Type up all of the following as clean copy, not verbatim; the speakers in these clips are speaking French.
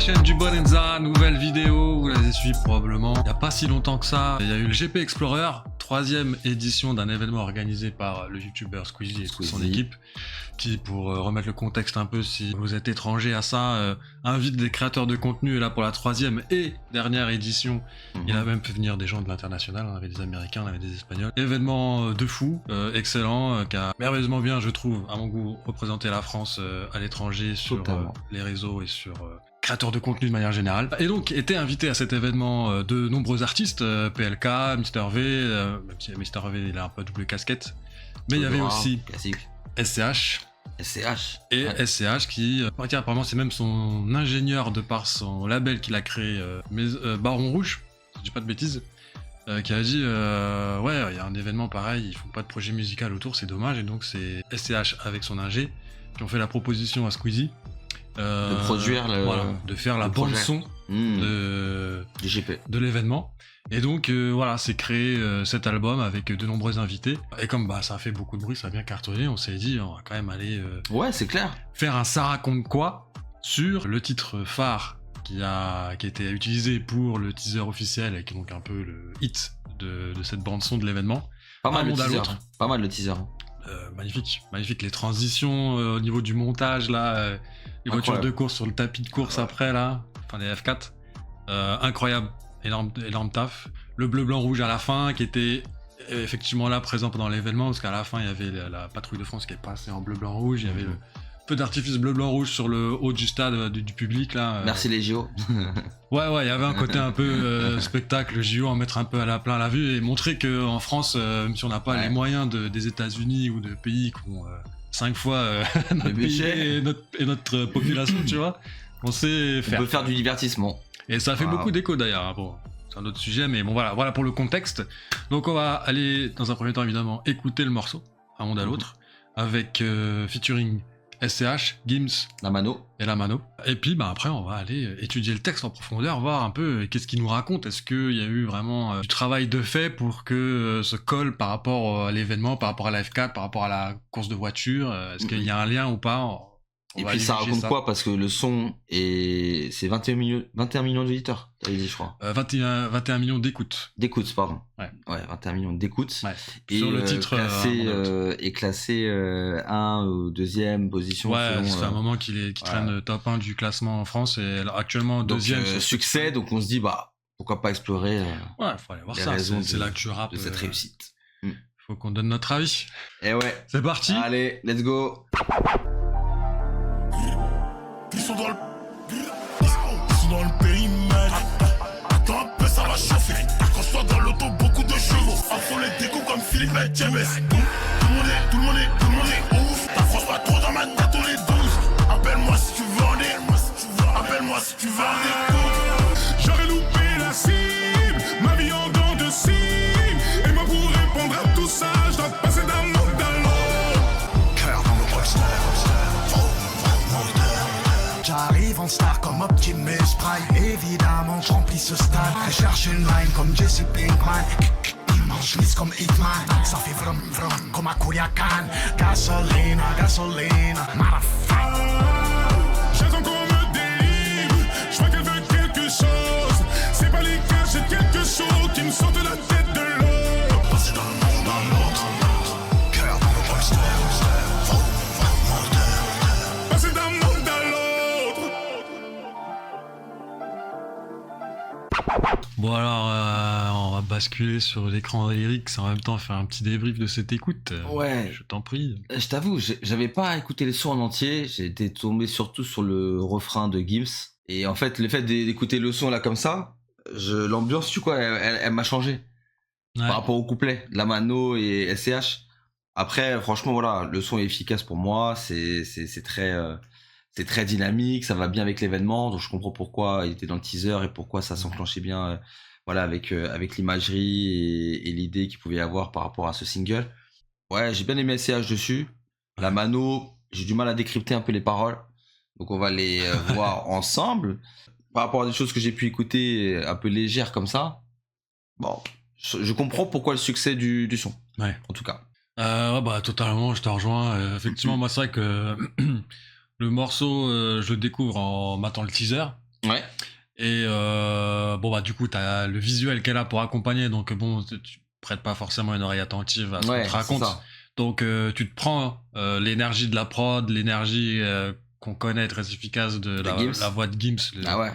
chaîne du Bonenza, nouvelle vidéo, vous l'avez suivi probablement. Il n'y a pas si longtemps que ça, il y a eu le GP Explorer, 3e édition d'un événement organisé par le youtubeur Squeezie et toute son équipe, qui, pour remettre le contexte un peu, si vous êtes étranger à ça, invite des créateurs de contenu, et là pour la 3e et dernière édition, il a même fait venir des gens de l'international, on avait des Américains, on avait des Espagnols. Événement de fou, excellent, qui a merveilleusement bien, je trouve, à mon goût, représenté la France à l'étranger sur les réseaux et sur créateurs de contenu de manière générale. Et donc étaient invités à cet événement de nombreux artistes, PLK, Mr V, même si Mr V il a un peu double casquette, mais il y avait aussi SCH. Et SCH qui, apparemment c'est même son ingénieur de par son label qu'il a créé, Baron Rouge, si je dis pas de bêtises, qui a dit ouais il y a un événement pareil, ils font pas de projet musical autour, c'est dommage, et donc c'est SCH avec son ingé qui ont fait la proposition à Squeezie de produire de faire la bande son de l'événement. Et donc voilà, c'est créé cet album avec de nombreux invités. Et comme ça a fait beaucoup de bruit, ça a bien cartonné, on s'est dit on va quand même aller ouais, c'est clair, faire un ça raconte quoi sur le titre phare qui a été utilisé pour le teaser officiel et qui est donc un peu le hit de cette bande son de l'événement. Pas mal le teaser. Magnifique les transitions au niveau du montage là, les voitures de course sur le tapis de course après là, enfin les F4, incroyable, énorme taf. Le bleu blanc rouge à la fin qui était effectivement là présent pendant l'événement, parce qu'à la fin il y avait la patrouille de France qui est passée en bleu blanc rouge, il y avait le feu d'artifice bleu blanc rouge sur le haut du stade du public là. Merci les JO. ouais il y avait un côté un peu spectacle JO, en mettre un peu à plein la vue et montrer que en France, même si on n'a pas les moyens des États-Unis ou de pays qui ont 5 fois notre budget et notre population, tu vois, on peut faire du divertissement. Et ça a fait beaucoup d'écho d'ailleurs, hein. Bon, c'est un autre sujet, mais bon voilà pour le contexte. Donc on va aller dans un premier temps évidemment écouter le morceau, Un monde à l'autre, avec featuring SCH, Gims, La Mano. Et puis après on va aller étudier le texte en profondeur, voir un peu qu'est-ce qu'il nous raconte. Est-ce qu'il y a eu vraiment du travail de fait pour que ce colle par rapport à l'événement, par rapport à la F4, par rapport à la course de voiture, est-ce qu'il y a un lien ou pas? Et puis ça raconte quoi? Parce que le son c'est 21 millions d'auditeurs, t'avais dit, je crois. 21 millions d'écoutes. D'écoutes, pardon. Ouais, 21 millions d'écoutes. Ouais. Et sur le titre classé 1 ou 2e position. Ouais, ça fait un moment qu'il traîne top 1 du classement en France, et actuellement 2e. Succès, donc on se dit pourquoi pas explorer faut aller voir ça, c'est là que tu rappes de cette réussite. Faut qu'on donne notre avis. Et ouais. C'est parti. Allez, let's go. Ils sont dans le périmètre. Attends un peu, ça va chauffer. Quand je sois dans l'auto, beaucoup de chevaux. Afro les découps comme Philippe et James. Tout le monde est ouf. Ta France pas trop dans ma tête, tous les 12. Appelle-moi si tu veux en écoute. Appelle-moi si tu veux en écoute. J'aurais loupé la cible, ma vie en dents de cime. Et moi pour répondre à tout ça, je dois passer d'un monde à l'autre. Cœur dans le holster. J'arrive en star comme Optimus Prime. Évidemment, je remplis ce stade. Je cherche une line comme Jesse Pinkman. Je mise comme Hitman. Ça fait vrum vrum comme à Culiacan. Gasolina, motherfucker. J'attends qu'on me délivre. Je vois qu'elle veut quelque chose. C'est pas les gars, j'ai quelque chose qui me sort de la tête de l'eau. Passer d'un monde à l'autre. Cœur dans le holster. Passer d'un monde à l'autre. Bon alors, on va basculer sur l'écran lyrique, en même temps faire un petit débrief de cette écoute. Ouais. Je t'en prie. Je t'avoue, j'avais pas écouté les sons en entier, j'ai été tombé surtout sur le refrain de Gims. Et en fait, le fait d'écouter le son là comme ça, l'ambiance, tu vois, elle m'a changé. Ouais. Par rapport au couplet, La Mano et SCH. Après, franchement, voilà, le son est efficace pour moi, c'est très dynamique, ça va bien avec l'événement, donc je comprends pourquoi il était dans le teaser et pourquoi ça s'enclenchait bien, avec l'imagerie et l'idée qu'il pouvait y avoir par rapport à ce single. Ouais, j'ai bien aimé SCH dessus. La Mano, j'ai du mal à décrypter un peu les paroles, donc on va les voir ensemble. Par rapport à des choses que j'ai pu écouter un peu légères comme ça, bon, je comprends pourquoi le succès du son, en tout cas. Totalement, je te rejoins. Effectivement, moi c'est vrai que le morceau, je le découvre en matant le teaser. Ouais. Et bon, bah, du coup, t'as le visuel qu'elle a pour accompagner, donc bon, tu prêtes pas forcément une oreille attentive à ce qu'on te C'est raconte. ça. Donc, tu te prends l'énergie de la prod, l'énergie qu'on connaît très efficace de Gims. la voix de Gims, Ah ouais.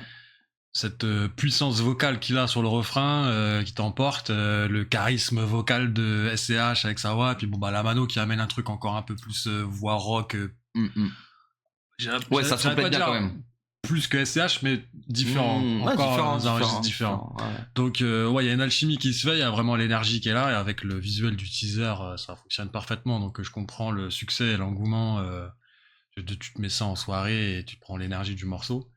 cette puissance vocale qu'il a sur le refrain qui t'emporte, le charisme vocal de SCH avec sa voix, et puis bon, bah, la mano qui amène un truc encore un peu plus voix rock. Ouais, ça se j'arrête complète pas de bien dire quand même. plus que SCH, mais différent. Ouais, Encore différent, dans un registre différent. différent. Ouais. Donc, ouais, il y a une alchimie qui se fait, il y a vraiment l'énergie qui est là, et avec le visuel du teaser, ça fonctionne parfaitement. Donc, je comprends le succès et l'engouement. Tu te mets ça en soirée et tu prends l'énergie du morceau.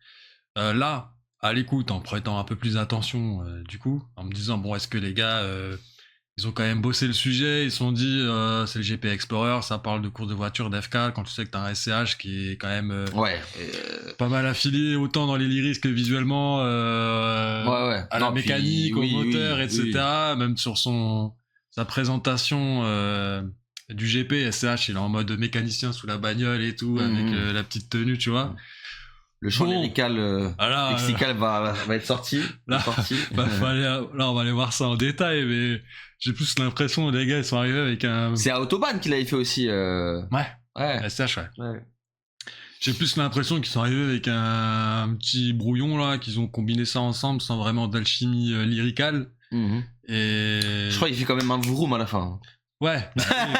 Là, à l'écoute, en prêtant un peu plus d'attention, du coup, en me disant, bon, est-ce que les gars, ils ont quand même bossé le sujet, ils se sont dit, c'est le GP Explorer, ça parle de course de voiture d'FK, quand tu sais que t'as un SCH qui est quand même Ouais. pas mal affilié, autant dans les lyrics que visuellement, Ouais. à Non, la puis, mécanique, au oui, moteur, oui, etc. oui. Même sur sa présentation du GP, SCH, il est en mode mécanicien sous la bagnole et tout, avec la petite tenue, tu vois. Le chant Bon. lyrical, Voilà, lexical va être sorti. là, sorti. là, on va aller voir ça en détail, mais j'ai plus l'impression, les gars, ils sont arrivés avec un... C'est à Autobahn qu'il avait fait aussi. Ouais, SCH, ouais. Ouais. J'ai plus l'impression qu'ils sont arrivés avec un petit brouillon, là, qu'ils ont combiné ça ensemble sans vraiment d'alchimie lyricale. Et... Je crois qu'il fait quand même un vroom à la fin. Ouais, bah oui,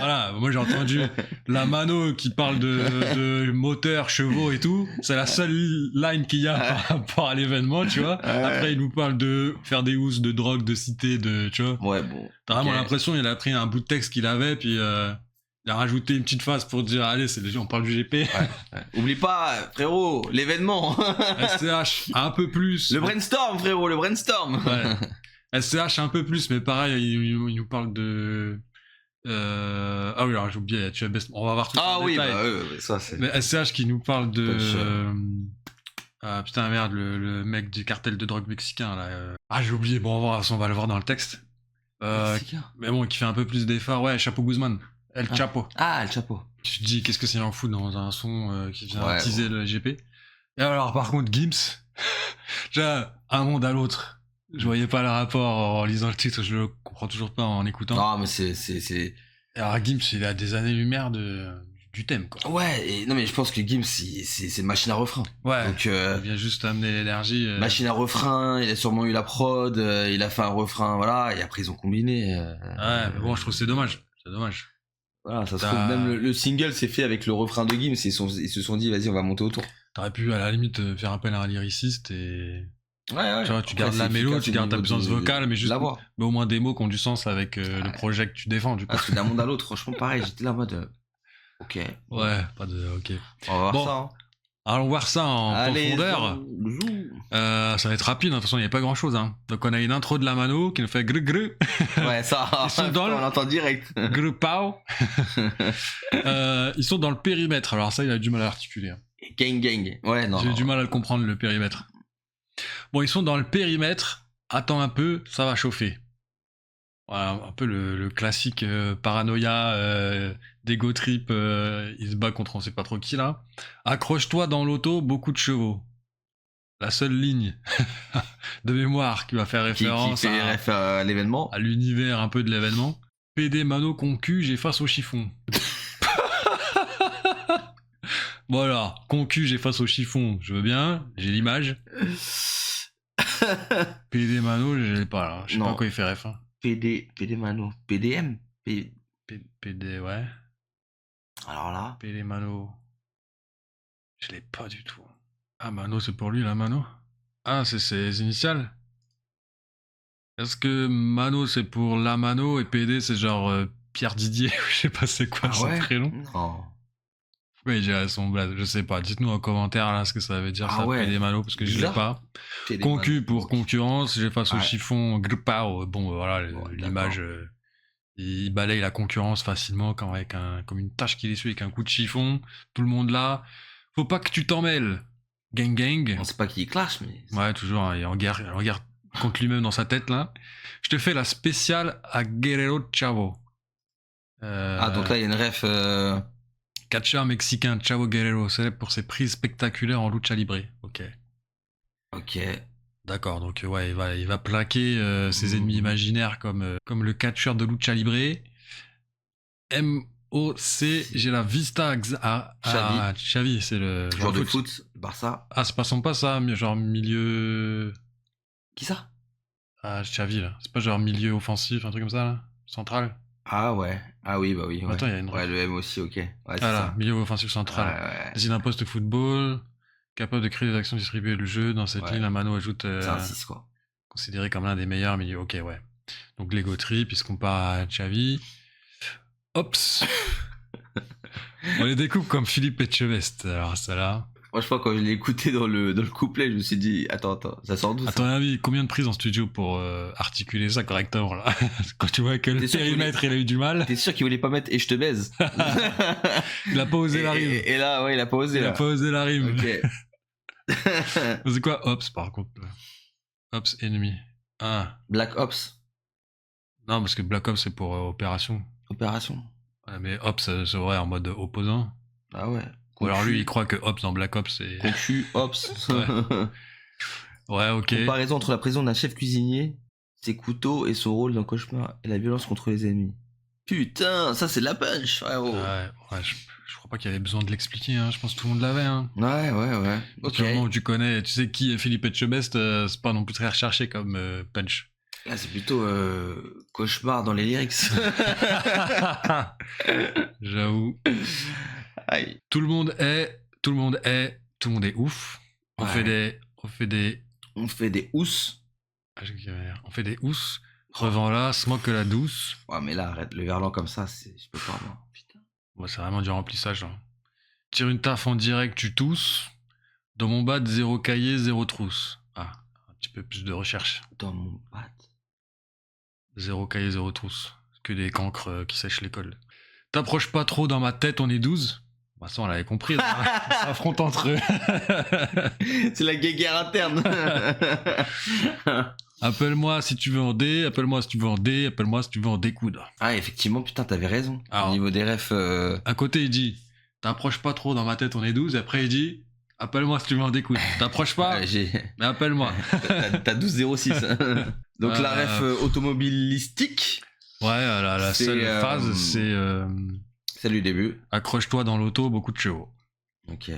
voilà. Moi j'ai entendu la mano qui parle de moteur, chevaux et tout. C'est la seule line qu'il y a par rapport à l'événement, tu vois. Après, il nous parle de faire des housses, de drogue, de cité, de, tu vois. Ouais, bon. T'as vraiment l'impression qu'il a pris un bout de texte qu'il avait, puis il a rajouté une petite phrase pour dire, allez, on parle du GP. Ouais. Oublie pas, frérot, l'événement. SCH, un peu plus. Le brainstorm, frérot, le brainstorm. Ouais. SCH un peu plus, mais pareil, il nous parle de... Ah oui, alors j'ai oublié, tu as best... On va voir tout ça en détail. Ça c'est... Mais SCH qui nous parle de... Ah putain merde, le mec du cartel de drogue mexicain là. Ah j'ai oublié, bon on va le voir dans le texte. Mais bon, qui fait un peu plus d'efforts, ouais, Chapo Guzman. El Chapo. Ah, El Chapo. Tu te dis, qu'est-ce que c'est en fou dans un son qui vient teaser le GP. Et alors par contre, Gims, déjà, un monde à l'autre. Je voyais pas le rapport en lisant le titre, je le comprends toujours pas en écoutant. Non, mais c'est... Alors Gims, il a des années-lumière du thème, quoi. Ouais, non mais je pense que Gims, c'est une machine à refrain. Ouais, donc, il vient juste amener l'énergie. Machine à refrain, il a sûrement eu la prod, il a fait un refrain, voilà, et après ils ont combiné. Ouais, mais bon, je trouve que c'est dommage. C'est dommage. Voilà, ça se trouve, même le single s'est fait avec le refrain de Gims, ils se sont dit, vas-y, on va monter autour. T'aurais pu, à la limite, faire appel à un lyriciste et... Ouais. Tu vois, tu gardes la mélo, tu gardes ta puissance vocale, mais juste, mais au moins des mots qui ont du sens avec le projet que tu défends, du coup. Parce que d'un monde à l'autre, franchement, pareil, j'étais là en mode, ok. Ouais, pas de, ok. On va voir ça, hein. Allons voir ça en profondeur. Ça va être rapide, de toute façon, il n'y a pas grand chose, hein. Donc, on a une intro de la mano qui nous fait grr grr. Ouais, ça, on entend direct. Grr pao. Ils sont dans le périmètre, alors ça, il a du mal à articuler. Gang. Ouais, non. J'ai du mal à le comprendre, le périmètre. Bon, ils sont dans le périmètre. Attends un peu, ça va chauffer. Voilà, un peu le classique paranoïa, d'ego trip. Il se bat contre on sait pas trop qui là. Accroche-toi dans l'auto, beaucoup de chevaux. La seule ligne de mémoire qui va faire référence à l'événement. À l'univers un peu de l'événement. PD Mano concu, j'ai face au chiffon. Voilà, concu, j'ai face au chiffon. Je veux bien, j'ai l'image. PD Mano, je l'ai pas là. Je sais pas quoi il fait ref. Hein. PD Mano. PDM PD, ouais. Alors là. PD Mano. Je l'ai pas du tout. Ah, Mano, c'est pour lui, la Mano. Ah, c'est ses initiales. Est-ce que Mano, c'est pour la Mano et PD, c'est genre Pierre Didier? Je sais pas c'est quoi son prénom. Non. Pourquoi il dirait son blaze? Je sais pas. Dites-nous en commentaire là ce que ça veut dire, ça, PD Mano, parce que je l'ai pas. Concu pour concurrence, j'ai face au chiffon, grpao. Bon, voilà, l'image. Il balaye la concurrence facilement comme une tâche qu'il essuie avec un coup de chiffon. Tout le monde là. Faut pas que tu t'en mêles. Gang. On sait pas qui clash, mais... Ouais, toujours, hein, il est en guerre contre lui-même dans sa tête, là. Je te fais la spéciale à Guerrero Chavo. donc là, il y a une ref... Catcheur mexicain Chavo Guerrero, célèbre pour ses prises spectaculaires en lucha libre. Ok. Ok. D'accord, donc ouais, il va plaquer ses ennemis imaginaires comme le catcheur de lucha libre. MOC, j'ai la Vista Xavi. Xavi, c'est le Joueur de foot, Barça. Ah, c'est pas son pas ça, mais genre milieu. Qui ça? Ah, Xavi là. C'est pas genre milieu offensif, un truc comme ça là? Central? Ah ouais. Ah oui, bah oui. Ouais, Attends, il y a une ouais le M aussi, ok. Ouais, c'est Ah là, ça. milieu offensif Ouais, central. ouais. Décide un poste de football, capable de créer des actions, distribuer le jeu. Dans cette Ouais. ligne, Amano ajoute C'est un 6, quoi. considéré comme l'un des meilleurs milieux. Ok, ouais. Donc Lego Tree, puisqu'on part à Xavi. Ops. On les découpe comme Philippe Etchebest. Alors, ça là. Franchement, quand je l'ai écouté dans le couplet, je me suis dit, attends, ça sort d'où À ça? ton avis, combien de prises en studio pour articuler ça correctement là? Quand tu vois que le T'es sûr qu'il périmètre il a eu du mal, T'es sûr qu'il voulait pas mettre et je te baise? il a pas osé la rime. Et là, ouais, il a pas osé. Il là. a pas osé la rime. Ok. C'est quoi Ops par contre là? Ops ennemi. Ah. Black Ops. Non, parce que Black Ops c'est pour opération. Opération. Ouais, mais Ops c'est vrai en mode opposant. Ah ouais. Ou alors lui il croit que Ops dans Black Ops c'est. Conchu, Ops. Ouais. Ouais, ok. Comparaison entre la prison d'un chef cuisinier, ses couteaux et son rôle dans Cauchemar et la violence contre les ennemis. Putain, ça c'est de la punch, frérot. Ouais, je crois pas qu'il y avait besoin de l'expliquer, hein. Je pense que tout le monde l'avait. Hein. Ouais. Ok. Du moment où tu connais, tu sais qui est Philippe Etchebest, c'est pas non plus très recherché comme punch. Là, c'est plutôt Cauchemar dans les lyrics. J'avoue. Aïe. Tout le monde est ouf. On Ouais. fait des. On fait des housses. On fait des housses. Revends-la, smoke la douce. Ouais, mais là, arrête, le verlan comme ça, je peux pas, moi. Putain. Bon, c'est vraiment du remplissage. Hein. Tire une taf en direct, tu tousses. Dans mon bad, 0 cahier, 0 trousse. Ah, un petit peu plus de recherche. Dans mon bat. 0 cahier, 0 trousse. Que des cancres qui sèchent l'école. T'approches pas trop, dans ma tête, on est 12. Bah ça, on l'avait compris. Ça affronte entre eux. C'est la guéguerre interne. Appelle-moi si tu veux en D, appelle-moi si tu veux en D, appelle-moi si tu veux en découdre. Ah, effectivement, putain, t'avais raison. Alors, Au niveau des refs. À côté, il dit t'approches pas trop, dans ma tête, on est 12. Et après, il dit appelle-moi si tu veux en découdre. T'approches pas, mais appelle-moi. T'as 12,06. Donc la ref automobilistique. Ouais, la C'est, seule phase, c'est celle du début. accroche-toi dans l'auto, beaucoup de chevaux. Ok.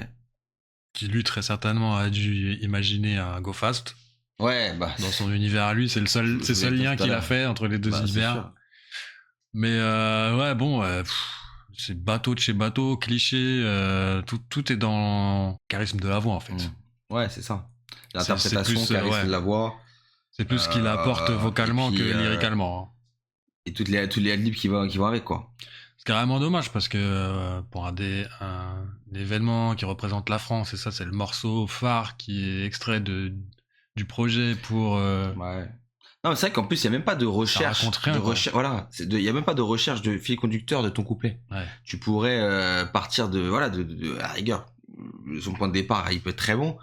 Qui lui, très certainement, a dû imaginer un Go Fast. Ouais, bah. Dans son univers à lui, c'est le seul lien qu'il a fait entre les deux univers. Mais ouais, bon, c'est bateau de chez bateau, cliché, tout est dans le charisme de la voix en fait. Ouais, c'est ça. L'interprétation, c'est plus, charisme de la voix. C'est plus ce qu'il apporte vocalement puis, que lyricalement. Hein. Et tous les adlibs qui vont avec, quoi. C'est carrément dommage parce que pour un événement qui représente la France, et ça c'est le morceau phare qui est extrait du projet pour... Ouais. Non, mais c'est vrai qu'en plus, il n'y a même pas de recherche. Ça raconte rien, voilà. Il n'y a même pas de recherche de fil conducteur de ton couplet. Ouais. Tu pourrais partir de à la rigueur. Son point de départ, il peut être très bon.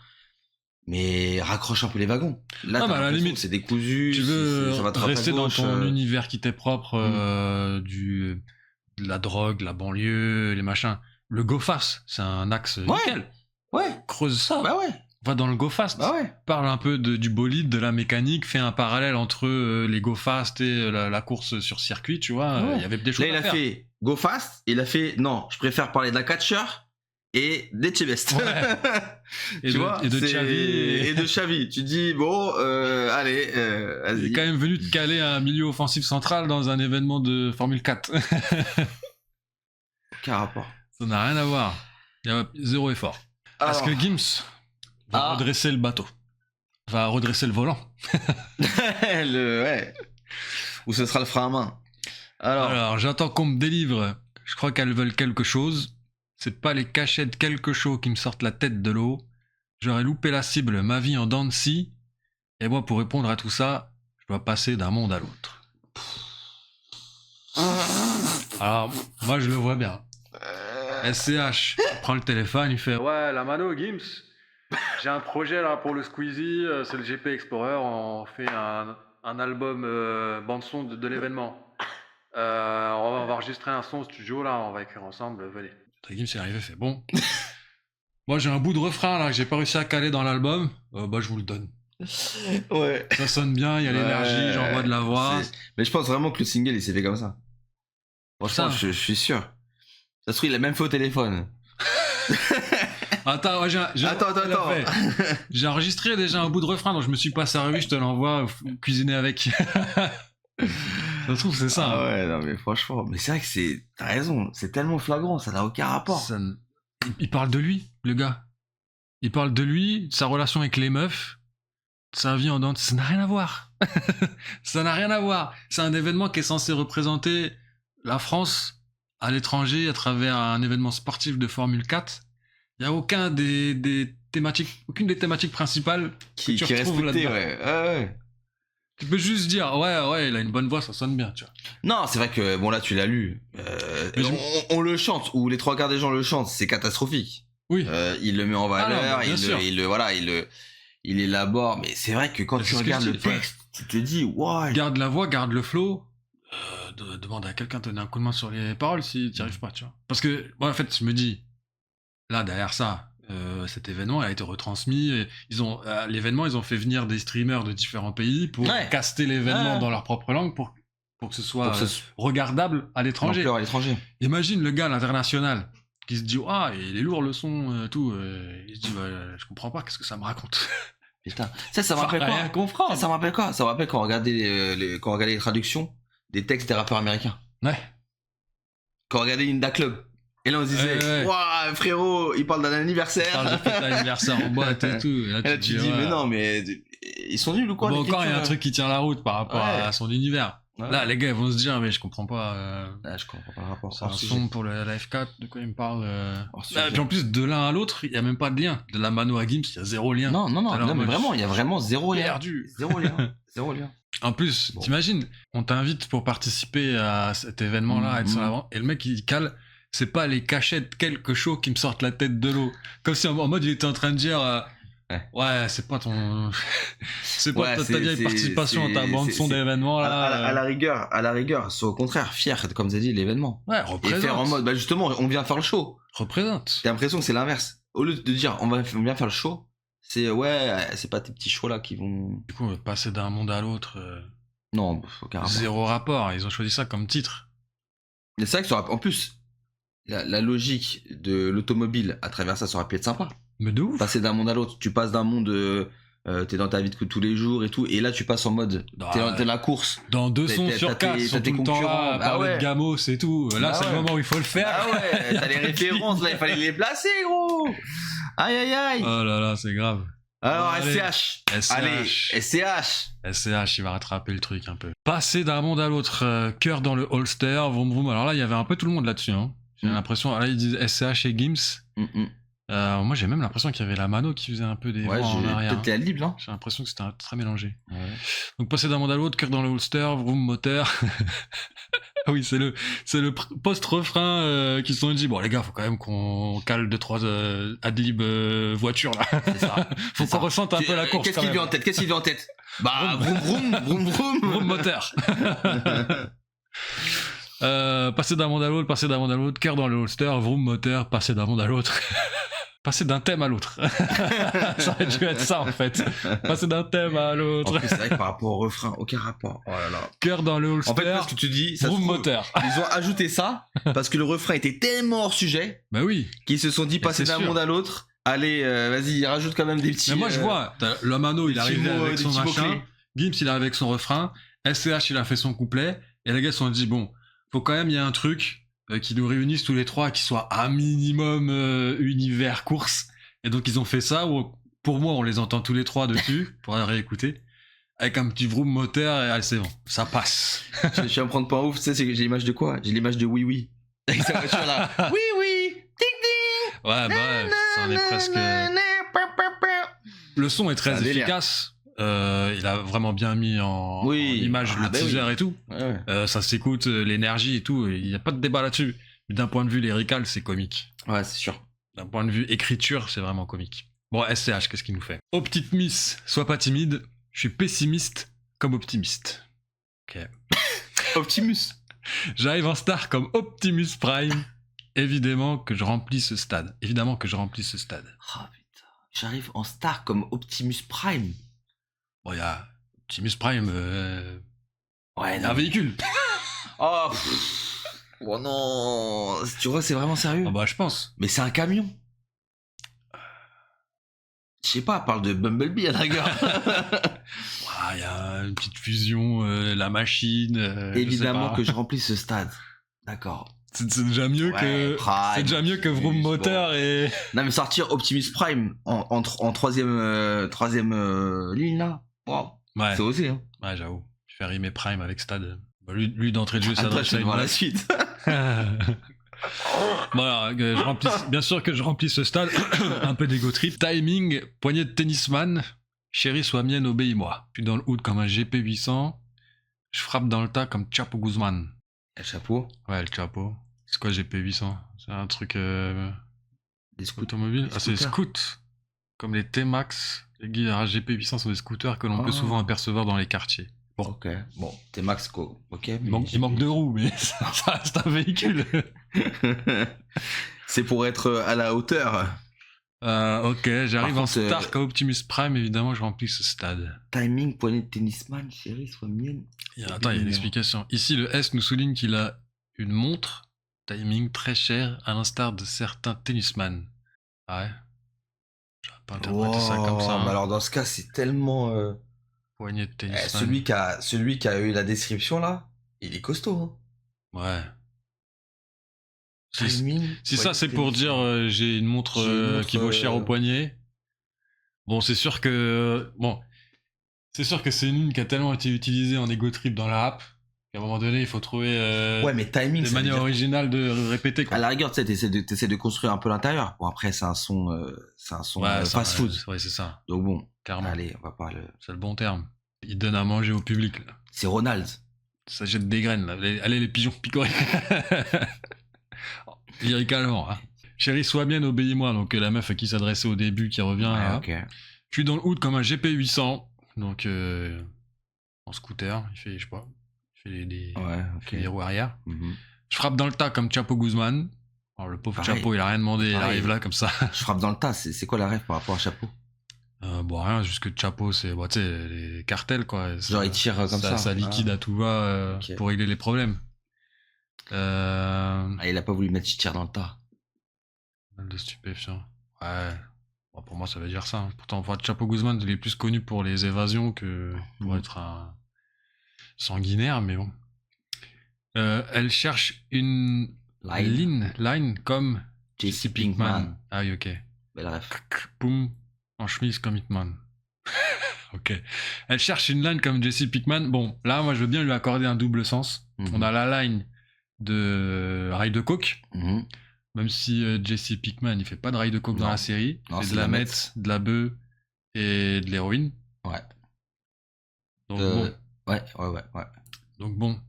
Mais raccroche un peu les wagons. Là, à la limite, c'est décousu. Tu veux ça va te rester dans gauche, ton univers qui t'est propre, de la drogue, la banlieue, les machins. Le go fast, c'est un axe nickel. Ouais. Creuse ça. Bah ouais. Va dans le go fast. Bah ouais. Parle un peu du bolide, de la mécanique, fais un parallèle entre les go fast et la course sur circuit, tu vois. Il y avait des choses là, à faire. Il a fait go fast. Il a fait non, je préfère parler d'un catcheur et d'Etchebest. Ouais. Et de Xavi. Et de Xavi. Tu dis, bon, allez, vas-y. Il est quand même venu te caler un milieu offensif central dans un événement de Formule 4. Aucun rapport. Ça n'a rien à voir. Il y a zéro effort. Parce que Gims va redresser le bateau. Va redresser le volant. Ouais. Ou ce sera le frein à main. Alors j'attends qu'on me délivre. Je crois qu'elles veulent quelque chose. C'est pas les cachets de quelque chose qui me sortent la tête de l'eau. J'aurais loupé la cible, ma vie en dents de scie. Et moi, pour répondre à tout ça, je dois passer d'un monde à l'autre. Alors, moi, je le vois bien. SCH prend le téléphone, il fait ouais, la mano, Gims. J'ai un projet là pour le Squeezie, c'est le GP Explorer. On fait un album bande-son de l'événement. On va enregistrer un son au studio là, on va écrire ensemble, venez. Gims est arrivé, fait bon. Moi, j'ai un bout de refrain là que j'ai pas réussi à caler dans l'album. Bah, je vous le donne. Ouais. Ça sonne bien, il y a l'énergie, j'envoie de la voix. Mais je pense vraiment que le single, il s'est fait comme ça. Franchement, je suis sûr. Ça se trouve, il a même fait au téléphone. Attends, ouais, Attends. J'ai enregistré déjà un bout de refrain, donc je me suis pas servi, je te l'envoie cuisiner avec. Ça se trouve, c'est ça. Ah ouais, non mais franchement, mais c'est vrai que t'as raison, c'est tellement flagrant, ça n'a aucun rapport. Il parle de lui, le gars. Il parle de lui, de sa relation avec les meufs, de sa vie en dents. Ça n'a rien à voir. Ça n'a rien à voir. C'est un événement qui est censé représenter la France à l'étranger à travers un événement sportif de Formule 4. Il n'y a aucune des thématiques principales qui tu est retrouves respectée, là-dedans. ouais. Tu peux juste dire, ouais, il a une bonne voix, ça sonne bien, tu vois. Non, c'est vrai que, bon là tu l'as lu, on le chante, ou les trois quarts des gens le chantent, c'est catastrophique. Oui. Il le met en valeur, il élabore, mais c'est vrai que quand tu regardes le texte, tu te dis, wow. Garde la voix, garde le flow. Demande à quelqu'un de donner un coup de main sur les paroles si tu n'y arrives pas, tu vois. Parce que, en fait, je me dis, là, derrière ça, cet événement a été retransmis. Et l'événement, ils ont fait venir des streamers de différents pays pour caster l'événement dans leur propre langue pour que ce soit regardable à l'étranger. À l'étranger. Imagine le gars à l'international qui se dit il est lourd le son, tout. Il se dit je comprends pas, qu'est-ce que ça me raconte. Putain, ça me rappelle quoi ça me rappelle quoi? Ça me rappelle quand on regardait les traductions des textes des rappeurs américains. Ouais. Quand on regardait Inda Club. Et là on se disait, waouh, frérot, il parle d'un anniversaire. Il parle de fête d'anniversaire en boîte et tout. Et là, tu te dis, mais non, mais ils sont nuls ou quoi? Bon, encore, il y a un truc qui tient la route par rapport à son univers. Ouais. Là, les gars, ils vont se dire, mais je comprends pas. Je comprends pas le rapport. C'est un son pour la F4, de quoi il me parle. Et puis en plus, de l'un à l'autre, il n'y a même pas de lien. De la mano à Gims, il y a zéro lien. Non, mais vraiment, il y a vraiment zéro lien. Perdu. Zéro lien. En plus, t'imagines, on t'invite pour participer à cet événement-là, être sur l'avant, et le mec, il cale. C'est pas les cachettes quelque chose qui me sortent la tête de l'eau. Comme si en mode il était en train de dire ouais, c'est pas ton c'est pas ta vieille participation à ta bande son d'événement là. À la rigueur, c'est au contraire fier comme t'as dit l'événement. Ouais, représente. Et faire en mode justement, on vient faire le show. Représente. T'as l'impression que c'est l'inverse. Au lieu de dire on vient faire le show, c'est c'est pas tes petits shows là qui vont du coup passer d'un monde à l'autre. Non, aucun rapport. Zéro rapport, ils ont choisi ça comme titre. Mais c'est vrai que en plus la logique de l'automobile à travers ça aurait pu être sympa. Mais de ouf. Passer d'un monde à l'autre, tu passes d'un monde, t'es dans ta vie de tous les jours et tout, et là tu passes en mode, t'es dans la course. Dans 2 sons sur 4, sont tout le temps là, à parler de Gamos et tout. Là, c'est le moment où il faut le faire. Ah ouais, t'as les références, là, il fallait les placer, gros. Aïe. Oh là là, c'est grave. Alors, SCH. Allez, SCH. SCH, il va rattraper le truc un peu. Passer d'un monde à l'autre, cœur dans le holster, vroom vroom. Alors là, il y avait un peu tout le monde là-dessus, hein. J'ai l'impression, là ils disent SCH et Gims. Moi j'ai même l'impression qu'il y avait la mano qui faisait un peu des voix en arrière. Peut-être la libre, hein. J'ai l'impression que c'était très mélangé. Ouais. Donc passer d'un monde à l'autre, cœur dans le holster, vroom moteur. Oui, c'est le post-refrain qui se sont dit bon les gars, faut quand même qu'on cale 2-3 adlib voiture là. C'est ça. Faut qu'on ressente un peu la course. Qu'est-ce qu'il vient en tête? Bah vroom vroom moteur. Passer d'un monde à l'autre, cœur dans le holster, vroom moteur, passer d'un monde à l'autre. Passer d'un thème à l'autre. Ça aurait dû être ça en fait. Passer d'un thème à l'autre. En plus, c'est vrai que par rapport au refrain, aucun rapport. Oh là là. Cœur dans le holster. En fait, parce que tu dis, vroom moteur. Ils ont ajouté ça parce que le refrain était tellement hors sujet. Bah oui. Qu'ils se sont dit passer d'un monde à l'autre. Allez, vas-y, rajoute quand même des petits. Mais moi je vois, le mano il arrive avec son machin. Gims il arrive avec son refrain. SCH il a fait son couplet. Et les gars se sont dit bon. Faut quand même, il y a un truc qui nous réunisse tous les trois, qui soit un minimum univers course. Et donc, ils ont fait ça, où, pour moi, on les entend tous les trois dessus, pour réécouter, avec un petit vroom moteur, et allez, c'est bon, ça passe. Je vais me prendre pas ouf, tu sais, c'est que j'ai l'image de quoi? J'ai l'image de Oui Oui. Avec sa voiture là. Oui Oui, ding ding. Ouais, bah, ça en est presque... Le son est très efficace. Il a vraiment bien mis en image le teaser et tout. Ouais. Ça s'écoute, l'énergie et tout. Il n'y a pas de débat là-dessus. Mais d'un point de vue lyrical, c'est comique. Ouais, c'est sûr. D'un point de vue écriture, c'est vraiment comique. Bon, SCH, qu'est-ce qu'il nous fait? Oh petite miss, sois pas timide. Je suis pessimiste comme optimiste. Ok. Optimus. J'arrive en star comme Optimus Prime. évidemment que je remplis ce stade. Évidemment que je remplis ce stade. Ah putain. J'arrive en star comme Optimus Prime. Bon, il y a Optimus Prime, Ouais, un non. véhicule. Oh, pff. Oh non. Tu vois, c'est vraiment sérieux. Ah bah, je pense. Mais c'est un camion. Je sais pas, parle de Bumblebee à la rigueur. Ah, il y a une petite fusion, la machine. Évidemment que je remplis ce stade. D'accord. C'est déjà mieux Ouais, que. Prime, C'est déjà mieux que Vroom bon. Moteur et. Non mais sortir Optimus Prime en troisième ligne là. Wow. Ouais, C'est osé hein. ouais, j'avoue. Je fais rimer Prime avec Stade. Bah, lui d'entrée de jeu, ça Après doit je vais voir la être suite. Voilà, bien sûr que je remplis ce stade. Un peu d'ego trip. Timing, poignée de tennisman. Chérie, sois mienne, obéis-moi. Je suis dans le hood comme un GP800. Je frappe dans le tas comme Chapo Guzman. Le chapeau, Ouais, le Chapo. C'est quoi GP800? C'est un truc des scouts. automobile? des Ah, c'est scooters. scoot. Comme les T-Max. Les garages GP800 sont des scooters que l'on peut Ah. souvent apercevoir dans les quartiers. Bon. Ok. Bon, t'es Max Co. Ok. mais Il manque 2 roues, mais ça reste un véhicule. C'est pour être à la hauteur. Ok, j'arrive Par en contre, Stark à Optimus Prime, évidemment, je remplis ce stade. Timing, poignée de tennisman, chérie, sois mienne. Attends, il y a une explication. Ici, le S nous souligne qu'il a une montre timing très chère, à l'instar de certains tennisman. Ah ouais? J'aurais pas interprété ça comme ça. mais Hein. alors dans ce cas, c'est tellement. Poignée de tennisman. Celui qui a eu la description là, il est costaud. Hein. Ouais. Si, Timing, si ça, poignée c'est de pour tennisman. dire j'ai une montre, J'ai une montre, qui vaut cher au poignet. Bon, c'est sûr que. Bon. C'est sûr que c'est une ligne qui a tellement été utilisée en ego trip dans la rap qu'à un moment donné, il faut trouver Ouais, mais timing, des ça veut manières dire- originales de répéter. Quoi. À la rigueur, tu sais, t'essaies de construire un peu l'intérieur. Bon, après, c'est un son Ça, fast food. Ouais, c'est ça, Donc bon, clairement. allez, on va pas le. C'est le bon terme. Il donne à manger au public. Là. C'est Ronald. Ça jette des graines. Là. Allez, les pigeons picorés. Lyricalement. Hein. Chérie, sois bien, obéis-moi. Donc la meuf à qui s'adressait au début qui revient. Ouais, là. ok. Je suis dans le hood comme un GP800. Donc en scooter. Il fait, je sais pas. Il fait des Ouais, ok. roues arrière. Mhm. Je frappe dans le tas comme Chapo Guzman. Alors, le pauvre Pareil. Chapo, il a rien demandé. Il Pareil. arrive là comme ça. Je frappe dans le tas. C'est quoi la rêve par rapport à chapeau? Bon, rien, juste que Chapo, c'est tu sais, les cartels, quoi. Genre, il tire comme ça. Ça liquide à tout va Ok. pour régler les problèmes. Ah, il a pas voulu mettre tir dans le tas. De stupéfiants. Ouais. Bon, pour moi, ça veut dire ça. Hein. Pourtant, Chapo Guzman, il est plus connu pour les évasions que pour être un sanguinaire, mais bon. Elle cherche une line comme JC Pinkman. Ah oui, ok. Belle rêve. Boum, en chemise comme Hitman. Ok. Elle cherche une line comme Jesse Pinkman. Bon, là, moi, je veux bien lui accorder un double sens. Mhm. On a la line de rail de coke, Mhm. même si Jesse Pinkman, il fait pas de rail de coke dans Non. la série. Non, C'est c'est de la de la meth, de la bœuf et de l'héroïne. Ouais. Donc Ouais. bon.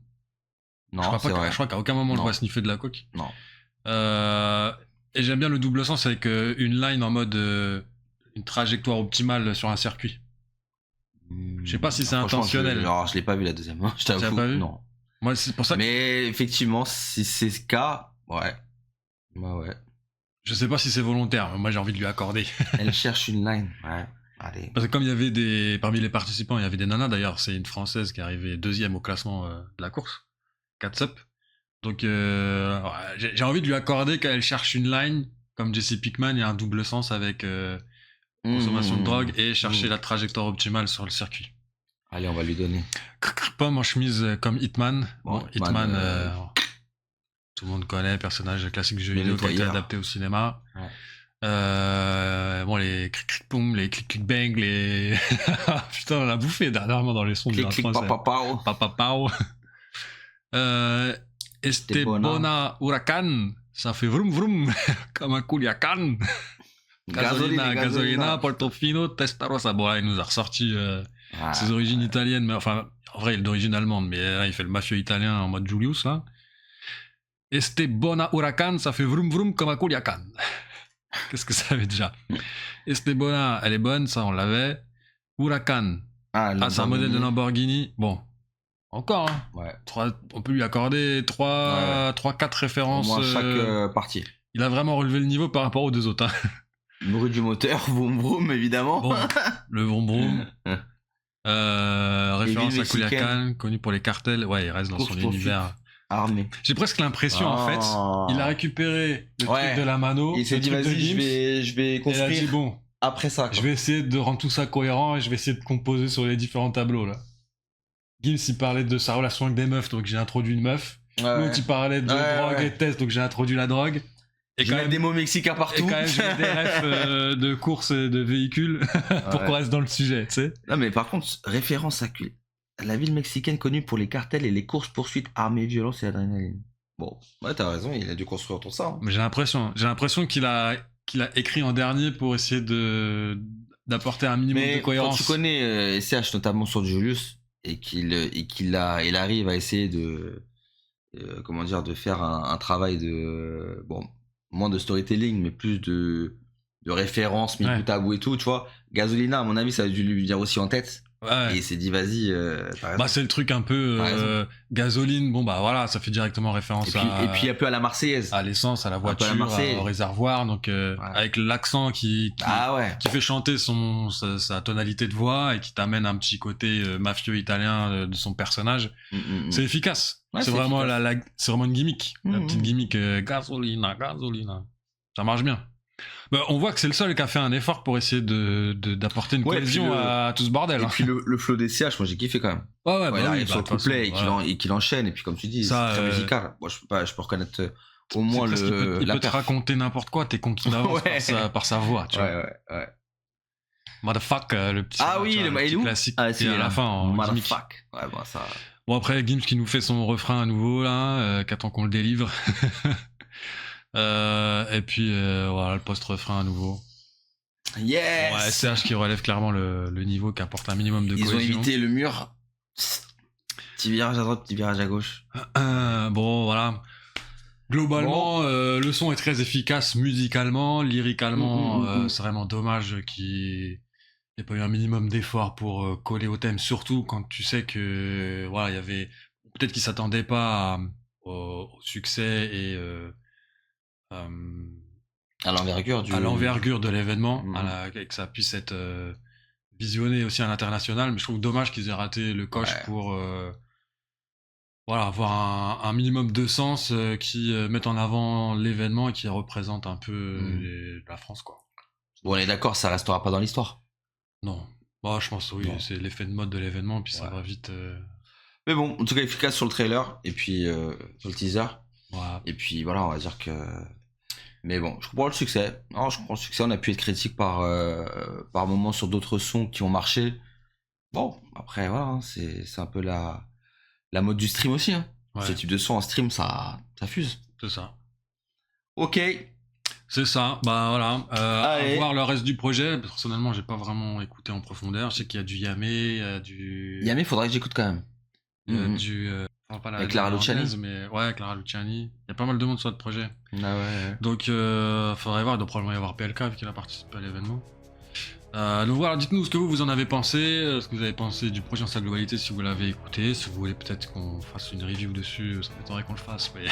Non, c'est vrai. Je crois qu'à aucun moment on le Non. voit sniffer de la coke. Non. Et j'aime bien le double sens avec une line en mode une trajectoire optimale sur un circuit. Je sais pas si c'est Franchement, intentionnel. Alors, je l'ai pas vu la deuxième. Je Tu l'as t'avoue. pas vu Non. Moi, c'est pour ça que Mais effectivement, si c'est ce cas, ouais. Bah ouais. je sais pas si c'est volontaire. Moi, j'ai envie de lui accorder. Elle cherche une line. Ouais. Allez. Parce que comme il y avait parmi les participants, il y avait des nanas d'ailleurs. C'est une Française qui est arrivée deuxième au classement de la course. 4 up. Donc, ouais, j'ai envie de lui accorder qu'elle cherche une line comme Jesse Pinkman et un double sens avec consommation de drogue et chercher la trajectoire optimale sur le circuit. Allez, on va lui donner. Pomme en chemise comme Hitman. Bon, Ouais, Hitman, Hitman, tout le monde connaît, personnage classique de jeu Le vidéo qui a été nettoyeur. adapté au cinéma. Ouais. Bon, les cric poum, les clic bang, les. Putain, on a bouffé dernièrement dans les sons du Clic, clic, français. papa. Papa pao. Estebona Huracan, ça fait vroom vroom, comme un Culiacan. Gasolina, Portofino, Testarossa. Bon, là, il nous a ressorti Ah, ses origines italiennes, mais enfin, en vrai, il est d'origine allemande, mais là, il fait le mafieux italien en mode Julius, là. Estebona Huracan, ça fait vroom vroom comme un Culiacan. Qu'est-ce que ça veut déjà? Estebona, elle est bonne, ça, on l'avait. Huracan, c'est un modèle de Lamborghini. Bon, Encore, hein. Ouais. On peut lui accorder 3-4 références. Au moins chaque partie. Il a vraiment relevé le niveau par rapport aux deux autres. Hein. Bruit du moteur, vroom vroom évidemment. Bon, le vroom vroom. Référence à Culiacán, connu pour les cartels. Ouais, il reste dans son univers. Armé. J'ai presque l'impression, en fait, il a récupéré le truc de la mano. Il s'est dit, vas-y, je vais construire. Et il a dit, bon, après ça, quoi. Je vais essayer de rendre tout ça cohérent et je vais essayer de composer sur les différents tableaux, là. Gims, il parlait de sa relation avec des meufs, donc j'ai introduit une meuf. L'autre, il parlait de drogue et de test, donc j'ai introduit la drogue. Et quand même des mots mexicains partout. Et quand même, j'ai des refs de courses et de véhicules pour qu'on reste dans le sujet, tu sais. Non, mais par contre, référence à la ville mexicaine connue pour les cartels et les courses-poursuites, armées, violence et adrénaline. Bon, ouais, t'as raison, il a dû construire tout ça. Hein. Mais j'ai l'impression qu'il a écrit en dernier pour essayer d'apporter un minimum de cohérence. Quand tu connais SCH notamment sur Julius et qu'il arrive à essayer de faire un travail de moins de storytelling mais plus de références mis bout à bout et tout, tu vois. Gasolina, à mon avis, ça a dû lui dire aussi en tête. Ouais. Et il s'est dit vas-y. C'est le truc un peu gasoline. Bon bah voilà, ça fait directement référence et puis un peu à la Marseillaise, à l'essence, à la voiture, au réservoir. Donc avec l'accent qui fait chanter sa tonalité de voix et qui t'amène un petit côté mafieux italien de son personnage. C'est efficace. Ouais, c'est vraiment c'est vraiment une gimmick, la petite gimmick gasolina. Ça marche bien. Bah, on voit que c'est le seul qui a fait un effort pour essayer d'apporter une cohésion à tout ce bordel. Et puis le flow des CH, moi j'ai kiffé quand même. Il arrive sur le couplet et qu'il enchaîne, et puis comme tu dis, c'est très musical. Moi je peux reconnaître au moins il peut te raconter n'importe quoi, t'es conquis d'avance par sa voix, tu vois. Ouais. Motherfuck, le petit, le petit classique. Et à la fin, en Motherfuck. Ouais, bon, ça... Bon, après, Gims qui nous fait son refrain à nouveau, là, qu'attend qu'on le délivre. Et puis voilà, le post-refrain à nouveau. Yes. Ouais, SCH qui relève clairement le niveau, qui apporte un minimum de cohésion. Ils ont évité le mur. Petit virage à droite, petit virage à gauche. Bon, voilà. Globalement, le son est très efficace musicalement, lyricalement. C'est vraiment dommage qu'il n'y ait pas eu un minimum d'effort pour coller au thème, surtout quand tu sais que voilà, il y avait peut-être qu'ils s'attendaient pas au succès et à l'envergure de l'événement, et que ça puisse être visionné aussi à l'international. Mais je trouve dommage qu'ils aient raté le coche pour avoir un minimum de sens qui mette en avant l'événement et qui représente un peu la France, quoi. Bon, on est d'accord, ça restera pas dans l'histoire. Non. Bon, je pense c'est l'effet de mode de l'événement, puis ça va vite. Mais bon, en tout cas efficace sur le trailer et puis sur le teaser. Et puis voilà, on va dire que. Mais bon, je comprends le succès. On a pu être critique par moments sur d'autres sons qui ont marché. Bon, après voilà, hein, c'est un peu la mode du stream aussi. Hein. Ce type de son en stream, ça fuse. C'est ça. Ok. C'est ça. Bah voilà. À voir le reste du projet. Personnellement, j'ai pas vraiment écouté en profondeur. Je sais qu'il y a du Yamé, il y a du. Yamé, faudrait que j'écoute quand même. Avec Clara Luciani. Mais Clara Luciani. Il y a pas mal de monde sur le projet. Ah ouais. Donc faudrait voir. Il doit probablement y avoir PLK qui a participé à l'événement. Donc voilà, dites-nous ce que vous en avez pensé, ce que vous avez pensé du projet en sa globalité si vous l'avez écouté, si vous voulez peut-être qu'on fasse une review dessus, ça m'étonnerait qu'on le fasse, mais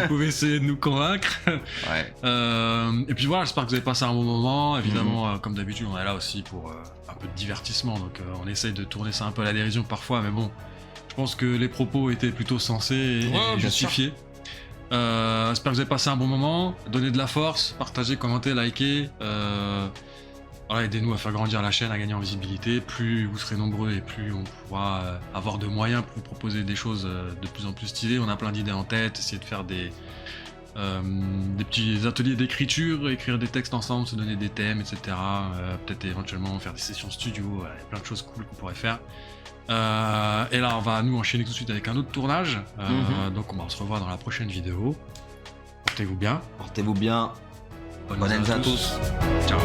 vous pouvez essayer de nous convaincre. Et puis voilà, j'espère que vous avez passé un bon moment. Évidemment, comme d'habitude, on est là aussi pour un peu de divertissement, donc on essaye de tourner ça un peu à la dérision parfois, mais bon, je pense que les propos étaient plutôt sensés et justifiés. J'espère que vous avez passé un bon moment, donnez de la force, partagez, commentez, likez. Voilà, aidez-nous à faire grandir la chaîne, à gagner en visibilité. Plus vous serez nombreux et plus on pourra avoir de moyens pour vous proposer des choses de plus en plus stylées. On a plein d'idées en tête, essayer de faire des petits ateliers d'écriture, écrire des textes ensemble, se donner des thèmes, etc. Peut-être éventuellement faire des sessions studio, il y a plein de choses cool qu'on pourrait faire. Et là, on va nous enchaîner tout de suite avec un autre tournage. Donc on se revoit dans la prochaine vidéo. Portez-vous bien. Portez-vous bien. Bonne année à tous. Ciao.